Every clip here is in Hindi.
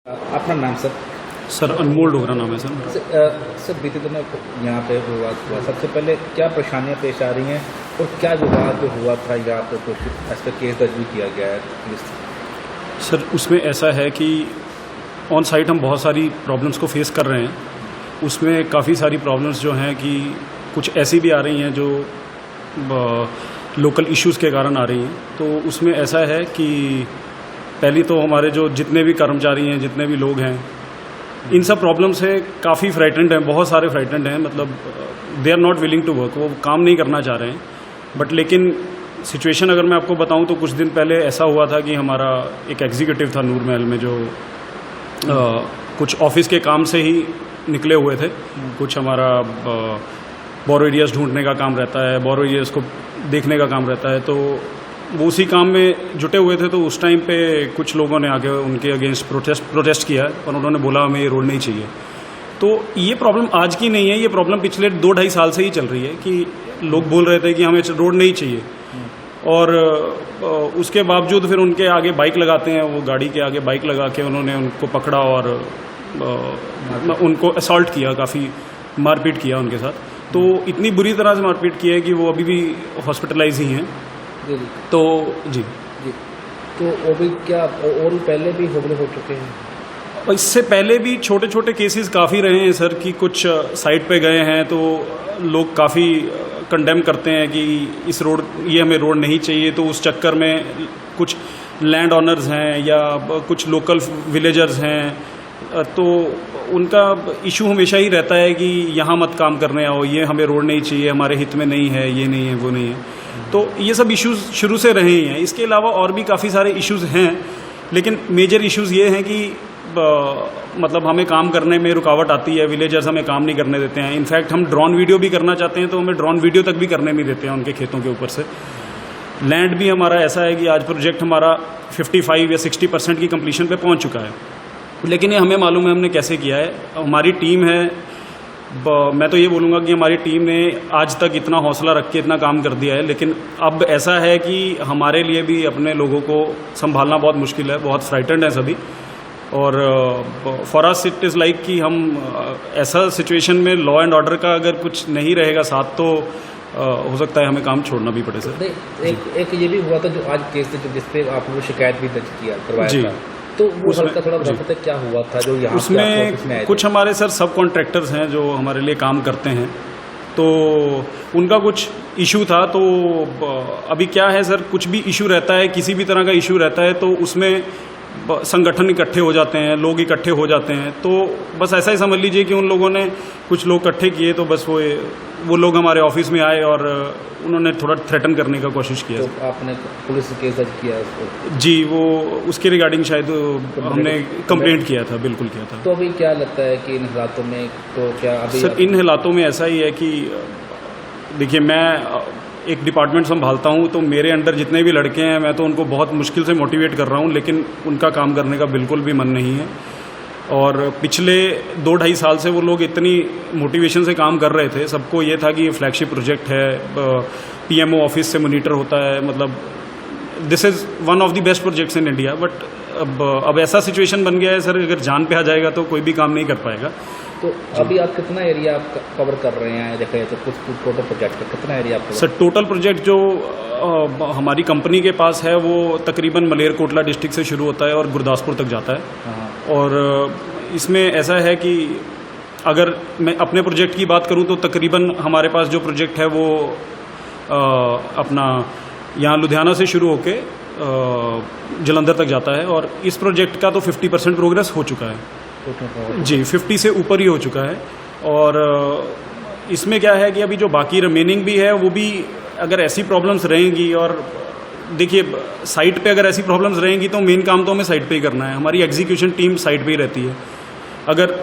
अपना नाम सर? सर अनमोल डोगरा नाम है सर। सर बीते दिनों यहाँ पे विवाद हुआ, सबसे पहले क्या परेशानियाँ पेश आ रही हैं और क्या विवाद जो हुआ था यहाँ पे कुछ इस पर केस दर्ज भी किया गया है पुलिस? सर उसमें ऐसा है कि ऑन साइट हम बहुत सारी प्रॉब्लम्स को फेस कर रहे हैं। उसमें काफ़ी सारी प्रॉब्लम्स जो हैं कि कुछ ऐसी भी आ रही हैं जो लोकल इश्यूज़ के कारण आ रही हैं। तो उसमें ऐसा है कि पहली तो हमारे जो जितने भी कर्मचारी हैं, जितने भी लोग हैं, इन सब प्रॉब्लम से काफ़ी फ्राइटेंड हैं, बहुत सारे फ्राइटेंड हैं। मतलब they are not willing to work, वो काम नहीं करना चाह रहे हैं। बट लेकिन सिचुएशन अगर मैं आपको बताऊं तो कुछ दिन पहले ऐसा हुआ था कि हमारा एक एग्जीक्यूटिव था नूर महल में जो कुछ ऑफिस के काम से ही निकले हुए थे। कुछ हमारा बोरो एरियाज ढूंढने का काम रहता है, बोरो एरियाज को देखने का काम रहता है, तो वो उसी काम में जुटे हुए थे। तो उस टाइम पे कुछ लोगों ने आके उनके अगेंस्ट प्रोटेस्ट किया और उन्होंने बोला हमें ये रोड नहीं चाहिए। तो ये प्रॉब्लम आज की नहीं है, ये प्रॉब्लम पिछले 2-2.5 साल से ही चल रही है कि लोग बोल रहे थे कि हमें रोड नहीं चाहिए और उसके बावजूद फिर उनके आगे बाइक लगाते हैं, वो गाड़ी के आगे बाइक लगा के उन्होंने उनको पकड़ा और उनको असॉल्ट किया, काफ़ी मारपीट किया उनके साथ। तो इतनी बुरी तरह से मारपीट की है कि वो अभी भी हॉस्पिटलाइज ही हैं। तो जी तो वो भी क्या और भी पहले भी हो चुके हैं? इससे पहले भी छोटे छोटे केसेस काफ़ी रहे हैं सर कि कुछ साइट पे गए हैं तो लोग काफ़ी कंडेम करते हैं कि इस रोड, ये हमें रोड नहीं चाहिए। तो उस चक्कर में कुछ लैंड ऑनर्स हैं या कुछ लोकल विलेजर्स हैं, तो उनका इशू हमेशा ही रहता है कि यहाँ मत काम करने आओ, ये हमें रोड नहीं चाहिए, हमारे हित में नहीं है, ये नहीं है, वो नहीं है। तो ये सब इश्यूज शुरू से रहे ही हैं। इसके अलावा और भी काफ़ी सारे इश्यूज हैं, लेकिन मेजर इश्यूज ये हैं कि मतलब हमें काम करने में रुकावट आती है, विलेजर्स हमें काम नहीं करने देते हैं। इनफैक्ट हम ड्रोन वीडियो भी करना चाहते हैं तो हमें ड्रोन वीडियो तक भी करने नहीं देते हैं उनके खेतों के ऊपर से। लैंड भी हमारा ऐसा है कि आज प्रोजेक्ट हमारा 55 या 60% की कंप्लीशन पे पहुंच चुका है, लेकिन ये हमें मालूम है हमने कैसे किया है। हमारी टीम है, मैं तो ये बोलूँगा कि हमारी टीम ने आज तक इतना हौसला रख के इतना काम कर दिया है। लेकिन अब ऐसा है कि हमारे लिए भी अपने लोगों को संभालना बहुत मुश्किल है, बहुत फ्राइटेंड है सभी। और for us it is like कि हम ऐसा सिचुएशन में लॉ एंड ऑर्डर का अगर कुछ नहीं रहेगा साथ तो हो सकता है हमें काम छोड़ना भी पड़े सर। एक ये भी हुआ था जो आज केस जिसपे आपने शिकायत भी दर्ज करवाया था, तो वो हल्का थोड़ा बताते क्या हुआ था जो यहाँ उसमें कुछ हमारे सर सब कॉन्ट्रैक्टर्स हैं जो हमारे लिए काम करते हैं, तो उनका कुछ इशू था। तो अभी क्या है सर, कुछ भी इशू रहता है, किसी भी तरह का इशू रहता है तो उसमें संगठन इकट्ठे हो जाते हैं, लोग इकट्ठे हो जाते हैं। तो बस ऐसा ही समझ लीजिए कि उन लोगों ने कुछ लोग इकट्ठे किए, तो बस वो लोग हमारे ऑफिस में आए और उन्होंने थोड़ा थ्रेटन करने का कोशिश किया। तो आपने पुलिस केस दर्ज किया? जी, वो उसके रिगार्डिंग शायद हमने कंप्लेंट किया था, बिल्कुल किया था। तो अभी क्या लगता है कि इन हालातों में तो क्या अभी सर इन हालातों में ऐसा ही है कि देखिए, मैं एक डिपार्टमेंट संभालता हूं, तो मेरे अंडर जितने भी लड़के हैं मैं तो उनको बहुत मुश्किल से मोटिवेट कर रहा हूं, लेकिन उनका काम करने का बिल्कुल भी मन नहीं है। और पिछले 2-2.5 साल से वो लोग इतनी मोटिवेशन से काम कर रहे थे, सबको ये था कि ये फ्लैगशिप प्रोजेक्ट है, पीएमओ ऑफिस से मॉनिटर होता है, मतलब this is one of the best projects in India. But अब ऐसा सिचुएशन बन गया है सर, अगर जान पे आ जाएगा तो कोई भी काम नहीं कर पाएगा। तो अभी आप कितना एरिया आप कवर कर रहे हैं? देखा जाए तो कुछ टोटल प्रोजेक्ट का कितना एरिया आप? सर टोटल प्रोजेक्ट जो हमारी कंपनी के पास है वो तकरीबन मलेरकोटला डिस्ट्रिक्ट से शुरू होता है और गुरदासपुर तक जाता है। और इसमें ऐसा है कि अगर मैं अपने प्रोजेक्ट की बात करूं तो तकरीबन हमारे पास जो प्रोजेक्ट है वो अपना यहाँ लुधियाना से शुरू होके जलंधर तक जाता है। और इस प्रोजेक्ट का तो 50% प्रोग्रेस हो चुका है जी, 50 से ऊपर ही हो चुका है। और इसमें क्या है कि अभी जो बाकी रिमेनिंग भी है वो भी अगर ऐसी प्रॉब्लम्स रहेंगी, और देखिए साइट पे अगर ऐसी प्रॉब्लम्स रहेंगी तो मेन काम तो हमें साइट पे ही करना है, हमारी एग्जीक्यूशन टीम साइट पे ही रहती है। अगर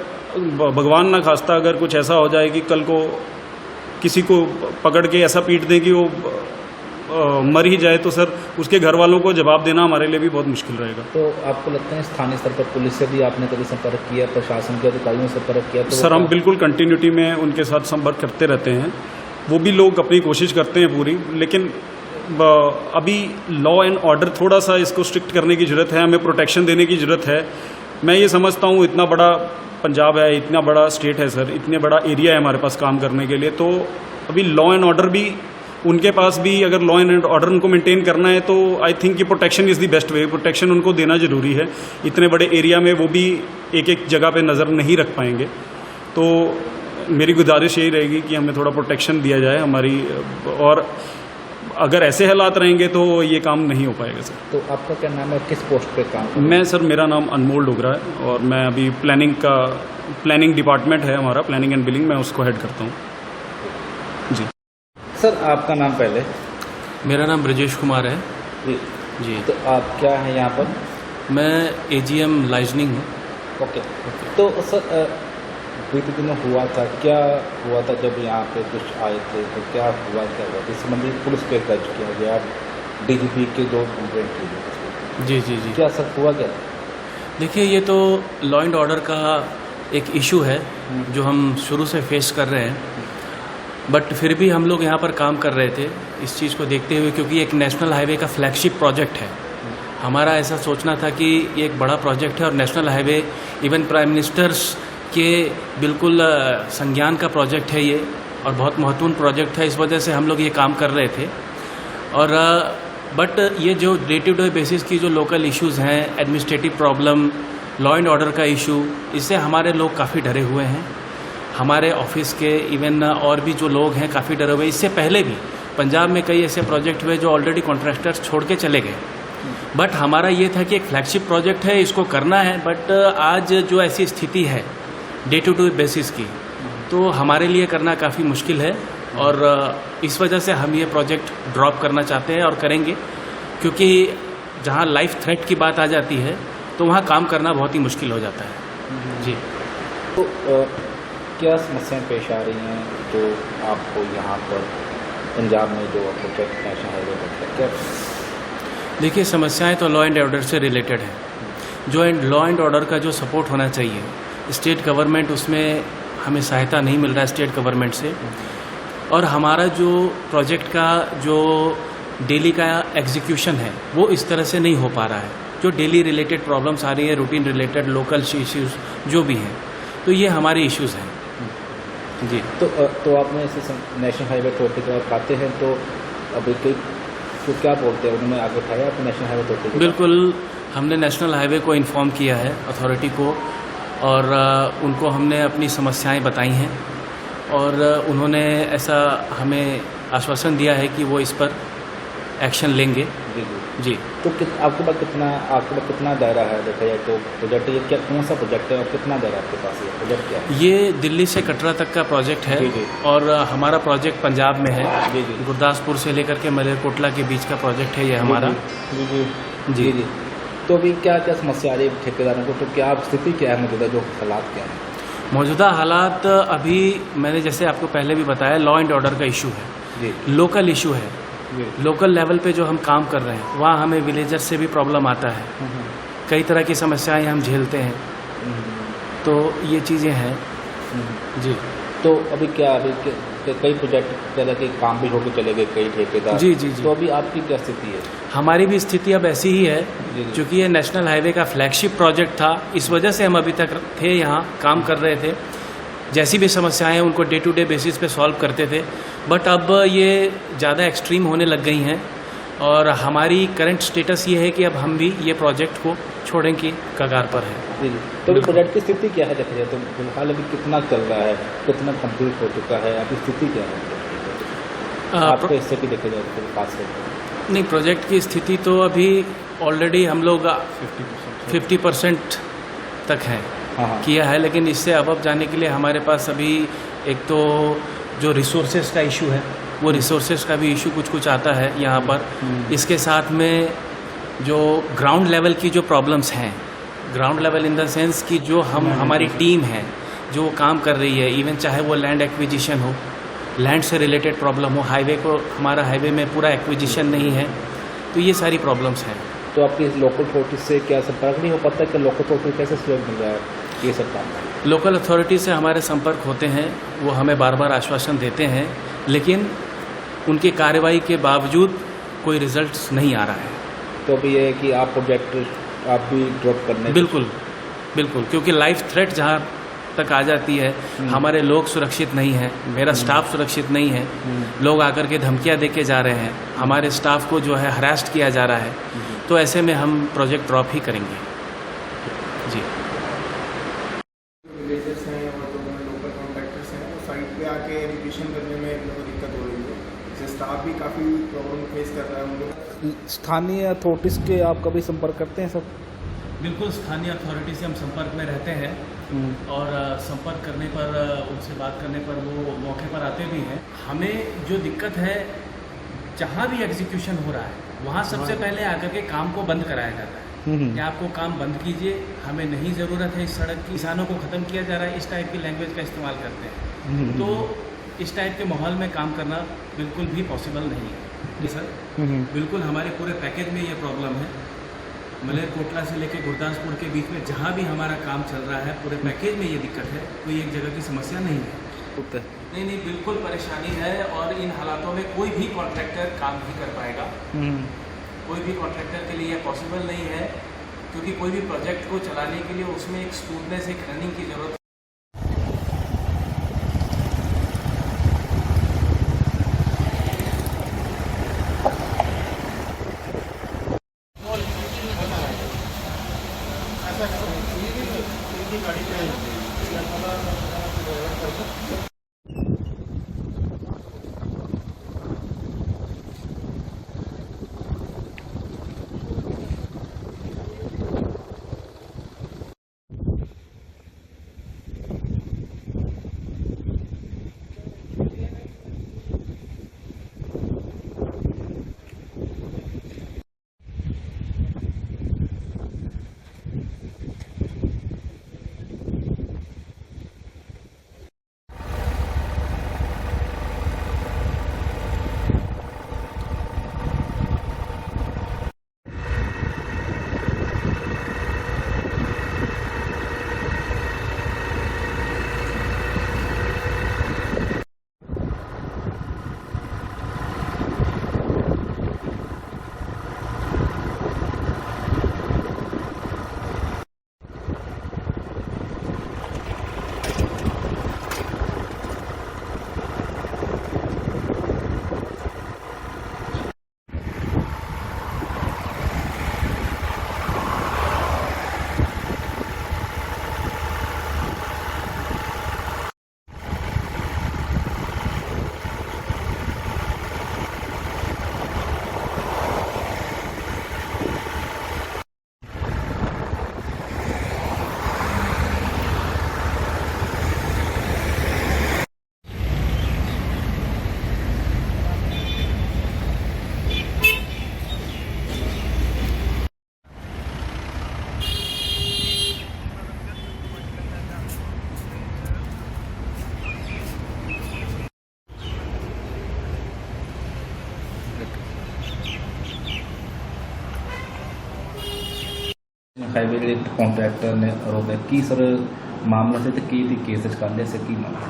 भगवान ना खास्ता अगर कुछ ऐसा हो जाए कि कल को किसी को पकड़ के ऐसा पीट दें कि वो मर ही जाए, तो सर उसके घर वालों को जवाब देना हमारे लिए भी बहुत मुश्किल रहेगा। तो आपको लगता है स्थानीय स्तर पर पुलिस से भी आपने कभी संपर्क किया, प्रशासन के अधिकारियों से संपर्क किया? तो सर हम बिल्कुल कंटिन्यूटी में उनके साथ संपर्क करते रहते हैं, वो भी लोग अपनी कोशिश करते हैं पूरी, लेकिन अभी लॉ एंड ऑर्डर थोड़ा सा इसको स्ट्रिक्ट करने की ज़रूरत है, हमें प्रोटेक्शन देने की ज़रूरत है। मैं ये समझता हूँ इतना बड़ा पंजाब है, इतना बड़ा स्टेट है सर, इतने बड़ा एरिया है हमारे पास काम करने के लिए, तो अभी लॉ एंड ऑर्डर भी उनके पास भी, अगर लॉ एंड ऑर्डर उनको मेंटेन करना है तो आई थिंक कि protection is the best way, protection उनको देना ज़रूरी है। इतने बड़े एरिया में वो भी एक एक जगह पे नज़र नहीं रख पाएंगे, तो मेरी गुजारिश यही रहेगी कि हमें थोड़ा प्रोटेक्शन दिया जाए हमारी, और अगर ऐसे हालात रहेंगे तो ये काम नहीं हो पाएगा सर। तो आपका क्या नाम है, किस पोस्ट पे काम कर रहे हैं? मैं सर, मेरा नाम अनमोल डोगरा है और मैं अभी प्लानिंग डिपार्टमेंट है हमारा, प्लानिंग एंड बिलिंग, मैं उसको हेड करता हूँ जी। सर आपका नाम पहले? मेरा नाम ब्रजेश कुमार है जी जी। तो आप क्या हैं यहाँ पर? मैं एजीएम लाइजनिंग हूँ। ओके। तो सर बीते दिनों हुआ था, क्या हुआ था जब यहाँ पे कुछ आए थे, तो क्या हुआ इस संबंधी पुलिस पे दर्ज किया गया, डीजीपी के 2 कंप्लेंट की गई? जी जी जी। क्या सर हुआ क्या? देखिए, ये तो लॉ एंड ऑर्डर का एक इशू है जो हम शुरू से फेस कर रहे हैं, बट फिर भी हम लोग यहाँ पर काम कर रहे थे इस चीज़ को देखते हुए, क्योंकि एक नेशनल हाईवे का फ्लैगशिप प्रोजेक्ट है। हमारा ऐसा सोचना था कि ये एक बड़ा प्रोजेक्ट है और national highway even prime ministers के बिल्कुल संज्ञान का प्रोजेक्ट है ये, और बहुत महत्वपूर्ण प्रोजेक्ट है। इस वजह से हम लोग ये काम कर रहे थे। और बट ये जो डे टू डे बेसिस की जो लोकल इश्यूज़ हैं, administrative problem, law and order का इशू, इससे हमारे लोग काफ़ी डरे हुए हैं। हमारे ऑफिस के इवन और भी जो लोग हैं काफ़ी डरे हुए। इससे पहले भी पंजाब में कई ऐसे प्रोजेक्ट हुए जो ऑलरेडी कॉन्ट्रैक्टर्स छोड़ के चले गए, बट हमारा ये था कि एक फ्लैगशिप प्रोजेक्ट है, इसको करना है। बट आज जो ऐसी स्थिति है डे टू डे बेसिस की, तो हमारे लिए करना काफ़ी मुश्किल है, और इस वजह से हम ये प्रोजेक्ट ड्रॉप करना चाहते हैं और करेंगे, क्योंकि जहाँ लाइफ थ्रेट की बात आ जाती है तो वहाँ काम करना बहुत ही मुश्किल हो जाता है जी। तो क्या समस्याएं पेश आ रही हैं जो आपको यहाँ पर पंजाब में जो प्रोजेक्ट नेशनल हाईवे पर क्या? देखिए, समस्याएं तो लॉ एंड ऑर्डर से रिलेटेड है। जो लॉ एंड ऑर्डर का जो सपोर्ट होना चाहिए, स्टेट गवर्नमेंट उसमें हमें सहायता नहीं मिल रहा है स्टेट गवर्नमेंट से, और हमारा जो प्रोजेक्ट का जो डेली का एग्जीक्यूशन है वो इस तरह से नहीं हो पा रहा है। जो डेली रिलेटेड प्रॉब्लम्स आ रही है, रूटीन रिलेटेड लोकल इश्यूज जो भी हैं, तो ये हमारे इश्यूज़ हैं जी। तो आपने इसे नेशनल हाईवे अथॉरिटी के पास आते हैं, तो अभी कई तो क्या बोलते हैं, उन्होंने आगे उठाया आपने नेशनल हाईवे अथॉरिटी? बिल्कुल, हमने नेशनल हाईवे को इन्फॉर्म किया है, अथॉरिटी को, और उनको हमने अपनी समस्याएं बताई हैं, और उन्होंने ऐसा हमें आश्वासन दिया है कि वो इस पर एक्शन लेंगे जी जी। तो आपके पास कितना दायरा है देखा जाए तो प्रोजेक्ट, ये क्या कौन सा प्रोजेक्ट है और कितना दायरा आपके पास, ये प्रोजेक्ट क्या है? ये दिल्ली से कटरा तक का प्रोजेक्ट है जी। और हमारा प्रोजेक्ट पंजाब में है जी। गुरदासपुर से लेकर के मलेरकोटला के बीच का प्रोजेक्ट है ये हमारा जी। तो अभी क्या क्या समस्या आ रही है ठेकेदारों को, तो क्या स्थिति क्या है मौजूदा, जो हालात क्या हैं? मौजूदा हालात अभी मैंने जैसे आपको पहले भी बताया, लॉ एंड ऑर्डर का इशू है जी। लोकल इशू है। लोकल लेवल पे जो हम काम कर रहे हैं वहाँ हमें विलेजर्स से भी प्रॉब्लम आता है, कई तरह की समस्याएं हम झेलते हैं, तो ये चीज़ें हैं जी। तो अभी क्या कई प्रोजेक्ट तरह के काम भी होकर चले गए कई ठेकेदार? जी। तो अभी आपकी क्या स्थिति है? हमारी भी स्थिति अब ऐसी ही है, क्योंकि ये नेशनल हाईवे का फ्लैगशिप प्रोजेक्ट था, इस वजह से हम अभी तक थे यहाँ, काम कर रहे थे, जैसी भी समस्याएं हैं उनको डे टू डे बेसिस पे सॉल्व करते थे। बट अब ये ज़्यादा एक्सट्रीम होने लग गई हैं, और हमारी करंट स्टेटस ये है कि अब हम भी ये प्रोजेक्ट को छोड़ने की कगार पर है जी। तो अभी प्रोजेक्ट की स्थिति क्या है देखा जाए तो? फिलहाल अभी कितना चल रहा है, कितना कंप्लीट हो चुका है, अभी स्थिति क्या है आपके हिस्से की देखा जाए तो खास करके? नहीं, प्रोजेक्ट की स्थिति तो अभी ऑलरेडी हम लोग 50% तक है किया है, लेकिन इससे अब जाने के लिए हमारे पास अभी एक तो जो रिसोर्सेज का इशू है, वो रिसोर्सेज का भी इशू कुछ आता है यहाँ पर। इसके साथ में जो ग्राउंड लेवल की जो प्रॉब्लम्स हैं, ground level in the sense कि जो हमारी टीम है जो काम कर रही है, इवन चाहे वो लैंड एक्विजिशन हो, लैंड से रिलेटेड प्रॉब्लम हो, हाईवे को हमारा हाईवे में पूरा एक्विजिशन नहीं है, तो ये सारी प्रॉब्लम्स हैं। तो आपकी लोकल अथॉरिटी से क्या संपर्क नहीं हो पाता कि लोकल अथॉरिटी कैसे सहयोग मिल रहा है ये सब काम? लोकल अथॉरिटी से हमारे संपर्क होते हैं, वो हमें बार बार आश्वासन देते हैं, लेकिन उनकी कार्रवाई के बावजूद कोई रिजल्ट्स नहीं आ रहा है। तो अभी ये है कि आप प्रोजेक्ट आप भी ड्रॉप करने? बिल्कुल, बिल्कुल, क्योंकि लाइफ थ्रेट जहाँ तक आ जाती है, हमारे लोग सुरक्षित नहीं है, मेरा स्टाफ सुरक्षित नहीं है, लोग आकर के धमकियां दे के जा रहे हैं, हमारे स्टाफ को जो है हरास्ट किया जा रहा है, तो ऐसे में हम प्रोजेक्ट ड्रॉप ही करेंगे जी। विलेजर्स हैं और जो लोकल कॉन्ट्रैक्टर्स हैं, वो साइट पे आके एजुकेशन करने में इन लोगों को दिक्कत हो रही है, जैसे स्टाफ भी काफ़ी प्रॉब्लम फेस कर रहा है उन लोग। स्थानीय अथॉरिटीज़ के आप कभी संपर्क करते हैं सर? बिल्कुल, स्थानीय अथॉरिटी से हम संपर्क में रहते हैं और संपर्क करने पर, उनसे बात करने पर वो मौके पर आते भी हैं। हमें जो दिक्कत है, जहाँ भी एग्जीक्यूशन हो रहा है वहाँ सबसे पहले आकर के काम को बंद कराया जाता है कि आपको काम बंद कीजिए, हमें नहीं ज़रूरत है इस सड़क की, किसानों को ख़त्म किया जा रहा है, इस टाइप की लैंग्वेज का इस्तेमाल करते हैं। तो इस टाइप के माहौल में काम करना बिल्कुल भी पॉसिबल नहीं है जी सर। बिल्कुल हमारे पूरे पैकेज में ये प्रॉब्लम है, मलेरकोटला से लेकर गुरदासपुर के बीच में जहाँ भी हमारा काम चल रहा है, पूरे पैकेज में ये दिक्कत है, कोई एक जगह की समस्या नहीं है। नहीं, बिल्कुल परेशानी है और इन हालातों में कोई भी कॉन्ट्रैक्टर काम नहीं कर पाएगा। कोई भी कॉन्ट्रैक्टर के लिए यह पॉसिबल नहीं है, क्योंकि कोई भी प्रोजेक्ट को चलाने के लिए उसमें एक स्मूथनेस, एक रनिंग की ज़रूरत है। ਹਾਈਵੇ ਦੇ ਕੰਟਰੈਕਟਰ ਨੇ ਆਰੋਪ ਹੈ ਕੀ ਸਰ ਮਾਮਲਾ ਸੀ ਤੇ ਕੀ ਦੀ ਕੇਸ ਚ ਕਰ ਲਿਆ ਸੀ ਕੀ ਮਾਮਲਾ?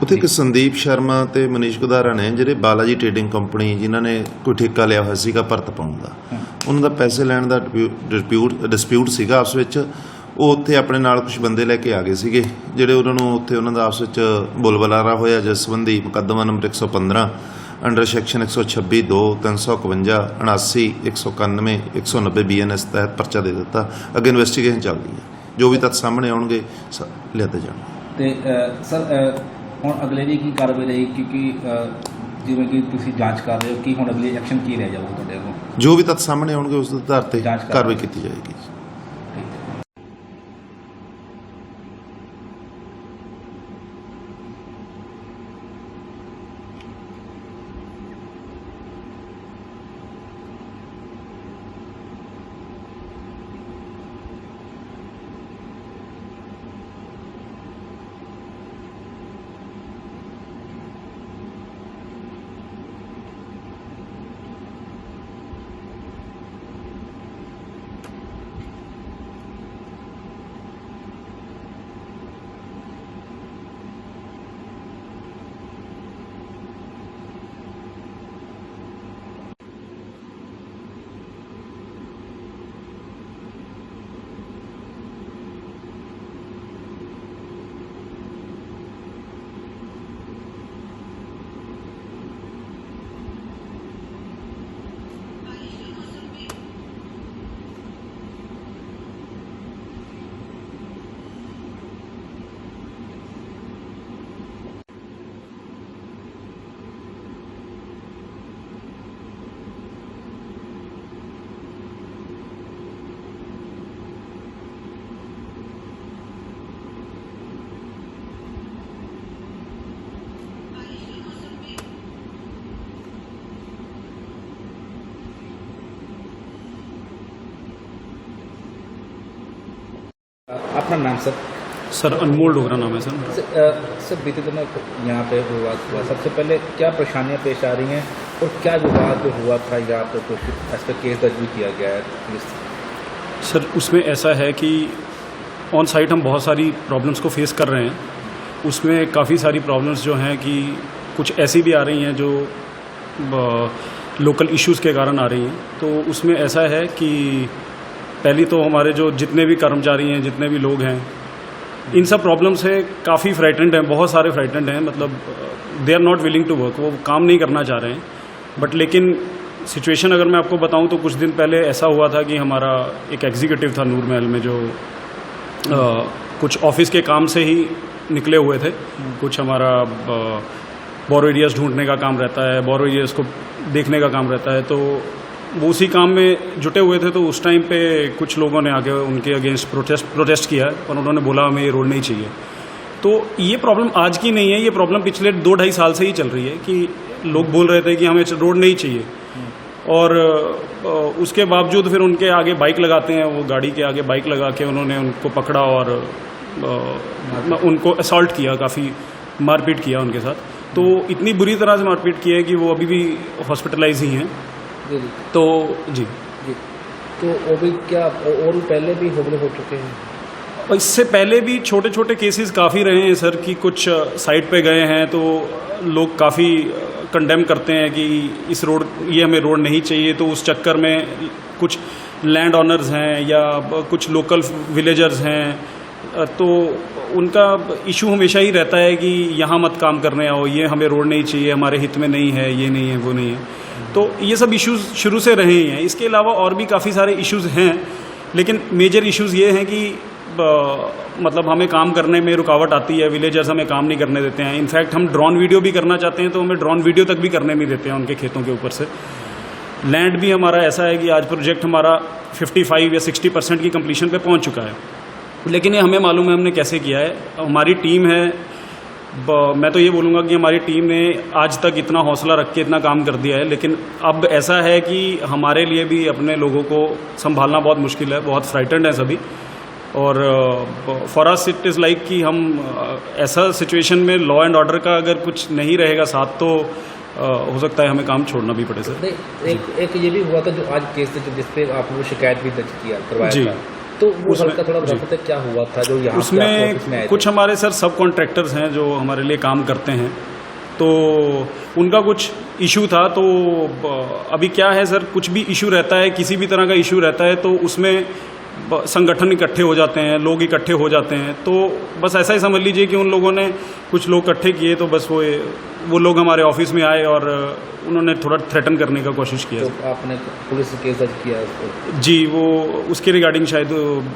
ਉੱਥੇ ਇੱਕ ਸੰਦੀਪ ਸ਼ਰਮਾ ਤੇ ਮਨੀਸ਼ ਗੁਦਾਰਾ ਨੇ ਜਿਹੜੇ ਬਾਲਾਜੀ ਟ੍ਰੇਡਿੰਗ ਕੰਪਨੀ ਜਿਨ੍ਹਾਂ ਨੇ ਕੋਈ ਠੇਕਾ ਲਿਆ ਹੋਇਆ ਸੀਗਾ ਭਰਤ ਪਾਉਣ ਦਾ, ਉਹਨਾਂ ਦਾ ਪੈਸੇ ਲੈਣ ਦਾ ਡਿਸਪਿਊਟ ਸੀਗਾ ਆਪਸ ਵਿੱਚ। ਉਹ ਉੱਥੇ ਆਪਣੇ ਨਾਲ ਕੁਝ ਬੰਦੇ ਲੈ ਕੇ ਆ ਗਏ ਸੀਗੇ ਜਿਹੜੇ ਉਹਨਾਂ ਨੂੰ ਉੱਥੇ ਉਹਨਾਂ ਦਾ ਆਪਸ ਵਿੱਚ ਬੋਲਬਾਲਾ ਹੋਇਆ, ਜਿਸ ਸੰਬੰਧੀ ਮੁਕੱਦਮਾ ਨੰਬਰ 115 ਅੰਡਰ ਸੈਕਸ਼ਨ 126 2 351 79 191 190 BNS ਤਹਿਤ ਪਰਚਾ ਦੇ ਦਿੱਤਾ। ਅੱਗੇ ਇਨਵੈਸਟੀਗੇਸ਼ਨ ਚੱਲ ਰਹੀ ਹੈ, ਜੋ ਵੀ ਤੱਥ ਸਾਹਮਣੇ ਆਉਣਗੇ ਲਿਆਤੇ ਜਾਣਗੇ। ਤੇ ਸਰ ਹੁਣ ਅਗਲੇ ਦੀ ਕੀ ਕਾਰਵਾਈ ਰਹੀ, ਕਿਉਂਕਿ ਜਿਵੇਂ ਕਿ ਤੁਸੀਂ ਜਾਂਚ ਕਰ ਰਹੇ ਹੋ, ਕੀ ਹੁਣ ਅਗਲੇ ਐਕਸ਼ਨ ਕੀ ਰਹਿ ਜਾਊਗਾ ਤੁਹਾਡੇ ਵੱਲੋਂ? ਜੋ ਵੀ ਤੱਥ ਸਾਹਮਣੇ ਆਉਣਗੇ ਉਸ ਦੇ ਆਧਾਰ ਤੇ ਕਾਰਵਾਈ ਕੀਤੀ ਜਾਏਗੀ। अपना नाम सर? सर अनमोल डोगरा नाम है सर। सर बीते दिनों यहाँ पे विवाद हुआ, सबसे पहले क्या परेशानियाँ पेश आ रही हैं और क्या विवाद जो हुआ था यहाँ पे कुछ इस पर केस दर्ज भी किया गया है पुलिस? सर उसमें ऐसा है कि ऑन साइट हम बहुत सारी प्रॉब्लम्स को फेस कर रहे हैं। उसमें काफ़ी सारी प्रॉब्लम्स जो हैं कि कुछ ऐसी भी आ रही हैं जो लोकल इश्यूज़ के कारण आ रही हैं। तो उसमें ऐसा है कि पहली तो हमारे जो जितने भी कर्मचारी हैं, जितने भी लोग हैं, इन सब प्रॉब्लम से काफ़ी फ्राइटेंड हैं, बहुत सारे फ्राइटेंड हैं। मतलब they are not willing to work, वो काम नहीं करना चाह रहे हैं। बट लेकिन सिचुएशन अगर मैं आपको बताऊं तो कुछ दिन पहले ऐसा हुआ था कि हमारा एक एग्जीक्यूटिव था नूर महल में, जो कुछ ऑफिस के काम से ही निकले हुए थे। कुछ हमारा बोरो एरियाज ढूंढने का काम रहता है, बोरो एरियाज को देखने का काम रहता है, तो वो उसी काम में जुटे हुए थे। तो उस टाइम पे कुछ लोगों ने आके उनके अगेंस्ट प्रोटेस्ट किया और उन्होंने बोला हमें ये रोड नहीं चाहिए। तो ये प्रॉब्लम आज की नहीं है, ये प्रॉब्लम पिछले 2-2.5 साल से ही चल रही है कि लोग बोल रहे थे कि हमें रोड नहीं चाहिए, और उसके बावजूद फिर उनके आगे बाइक लगाते हैं, वो गाड़ी के आगे बाइक लगा के उन्होंने उनको पकड़ा और उनको असॉल्ट किया, काफ़ी मारपीट किया उनके साथ। तो इतनी बुरी तरह से मारपीट की है कि वो अभी भी हॉस्पिटलाइज ही हैं। तो जी तो वो भी क्या और भी पहले भी हमले हो चुके हैं? और इससे पहले भी छोटे छोटे केसेस काफ़ी रहे हैं सर, कि कुछ साइट पे गए हैं तो लोग काफ़ी कंडेम करते हैं कि इस रोड, ये हमें रोड नहीं चाहिए। तो उस चक्कर में कुछ लैंड ऑनर्स हैं या कुछ लोकल विलेजर्स हैं, तो उनका इशू हमेशा ही रहता है कि यहाँ मत काम करने आओ, ये हमें रोड नहीं चाहिए, हमारे हित में नहीं है, ये नहीं है, वो नहीं है। तो ये सब इश्यूज शुरू से रहे ही हैं। इसके अलावा और भी काफ़ी सारे इश्यूज हैं, लेकिन मेजर इश्यूज ये हैं कि मतलब हमें काम करने में रुकावट आती है, विलेजर्स हमें काम नहीं करने देते हैं। इनफैक्ट हम ड्रोन वीडियो भी करना चाहते हैं तो हमें ड्रोन वीडियो तक भी करने नहीं देते हैं उनके खेतों के ऊपर से। लैंड भी हमारा ऐसा है कि आज प्रोजेक्ट हमारा 55 या 60% की कंप्लीशन पे पहुंच चुका है, लेकिन ये हमें मालूम है हमने कैसे किया है। हमारी टीम है, मैं तो ये बोलूँगा कि हमारी टीम ने आज तक इतना हौसला रख के इतना काम कर दिया है। लेकिन अब ऐसा है कि हमारे लिए भी अपने लोगों को संभालना बहुत मुश्किल है, बहुत फ्राइटेंड है सभी। और for us it is like कि हम ऐसा सिचुएशन में लॉ एंड ऑर्डर का अगर कुछ नहीं रहेगा साथ, तो हो सकता है हमें काम छोड़ना भी पड़े सर। एक ये भी हुआ था जो आज केस जिसपे आपने वो शिकायत भी दर्ज किया करवाया जी। था, तो वो हल्का थोड़ा बता सकते क्या हुआ था जो यहाँ उसमें कुछ हमारे सर सब कॉन्ट्रैक्टर्स हैं जो हमारे लिए काम करते हैं, तो उनका कुछ इशू था। तो अभी क्या है सर, कुछ भी इशू रहता है, किसी भी तरह का इशू रहता है, तो उसमें संगठन इकट्ठे हो जाते हैं, लोग इकट्ठे हो जाते हैं। तो बस ऐसा ही समझ लीजिए कि उन लोगों ने कुछ लोग इकट्ठे किए, तो बस वो लोग हमारे ऑफिस में आए और उन्होंने थोड़ा थ्रेटन करने का कोशिश किया। तो आपने पुलिस केस दर्ज किया? जी, वो उसके रिगार्डिंग शायद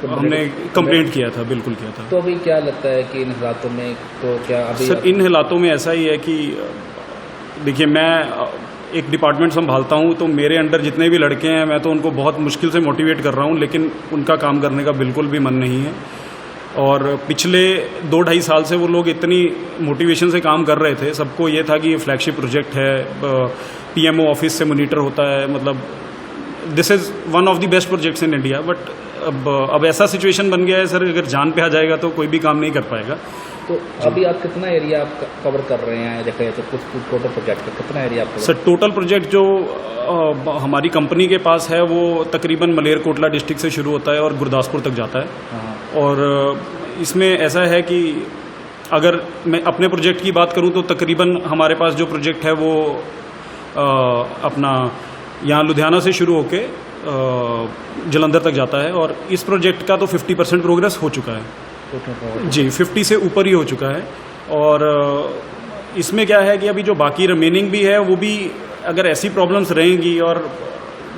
हमने कंप्लेंट किया था, बिल्कुल किया था। तो अभी क्या लगता है कि इन हालातों में तो क्या अभी सर इन हालातों में ऐसा ही है कि देखिए, मैं एक डिपार्टमेंट संभालता हूं, तो मेरे अंडर जितने भी लड़के हैं मैं तो उनको बहुत मुश्किल से मोटिवेट कर रहा हूं, लेकिन उनका काम करने का बिल्कुल भी मन नहीं है। और पिछले 2-2.5 साल से वो लोग इतनी मोटिवेशन से काम कर रहे थे, सबको ये था कि ये फ्लैगशिप प्रोजेक्ट है, पीएमओ ऑफिस से मॉनिटर होता है, मतलब this is one of the best projects in India. But अब ऐसा सिचुएशन बन गया है सर, अगर जान पे आ जाएगा तो कोई भी काम नहीं कर पाएगा। तो अभी आप कितना एरिया आप कवर कर रहे हैं, देखा जाए तो कुछ टोटल प्रोजेक्ट का कितना एरिया आप? सर टोटल प्रोजेक्ट जो हमारी कंपनी के पास है वो तकरीबन मलेरकोटला डिस्ट्रिक्ट से शुरू होता है और गुरदासपुर तक जाता है। और इसमें ऐसा है कि अगर मैं अपने प्रोजेक्ट की बात करूं तो तकरीबन हमारे पास जो प्रोजेक्ट है वो अपना यहाँ लुधियाना से शुरू होके जलंधर तक जाता है, और इस प्रोजेक्ट का तो 50% प्रोग्रेस हो चुका है जी, 50 से ऊपर ही हो चुका है। और इसमें क्या है कि अभी जो बाकी रिमेनिंग भी है वो भी, अगर ऐसी प्रॉब्लम्स रहेंगी, और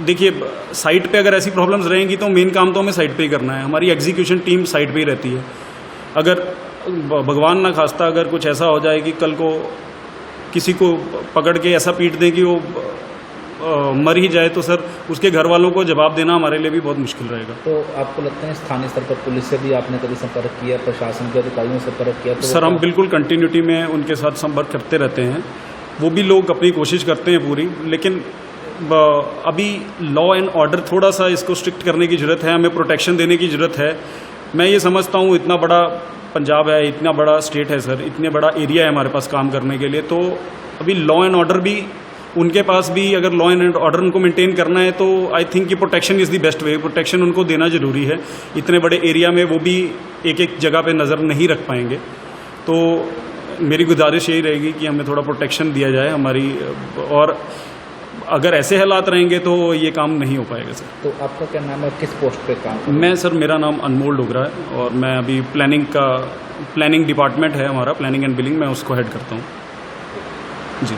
देखिए साइट पे अगर ऐसी प्रॉब्लम्स रहेंगी तो मेन काम तो हमें साइट पे ही करना है, हमारी एग्जीक्यूशन टीम साइट पे ही रहती है। अगर भगवान ना खास्ता अगर कुछ ऐसा हो जाए कि कल को किसी को पकड़ के ऐसा पीट दें कि वो मर ही जाए, तो सर उसके घर वालों को जवाब देना हमारे लिए भी बहुत मुश्किल रहेगा। तो आपको लगता है स्थानीय स्तर पर पुलिस से भी आपने कभी संपर्क किया, प्रशासन के अधिकारियों से संपर्क किया? तो सर हम बिल्कुल कंटिन्यूटी में उनके साथ संपर्क करते रहते हैं, वो भी लोग अपनी कोशिश करते हैं पूरी, लेकिन अभी लॉ एंड ऑर्डर थोड़ा सा इसको स्ट्रिक्ट करने की ज़रूरत है, हमें प्रोटेक्शन देने की ज़रूरत है। मैं ये समझता हूँ इतना बड़ा पंजाब है, इतना बड़ा स्टेट है सर, इतने बड़ा एरिया है हमारे पास काम करने के लिए, तो अभी लॉ एंड ऑर्डर भी उनके पास भी, अगर लॉ एंड ऑर्डर उनको मेंटेन करना है तो आई थिंक कि protection is the best way. Protection उनको देना ज़रूरी है। इतने बड़े एरिया में वो भी एक एक जगह पे नज़र नहीं रख पाएंगे, तो मेरी गुजारिश यही रहेगी कि हमें थोड़ा प्रोटेक्शन दिया जाए हमारी, और अगर ऐसे हालात रहेंगे तो ये काम नहीं हो पाएगा सर। तो आपका क्या नाम है, किस पोस्ट पे काम कर रहे हैं? मैं सर, मेरा नाम अनमोल डोगरा है और मैं अभी प्लानिंग डिपार्टमेंट है हमारा, प्लानिंग एंड बिलिंग, मैं उसको हेड करता हूँ जी।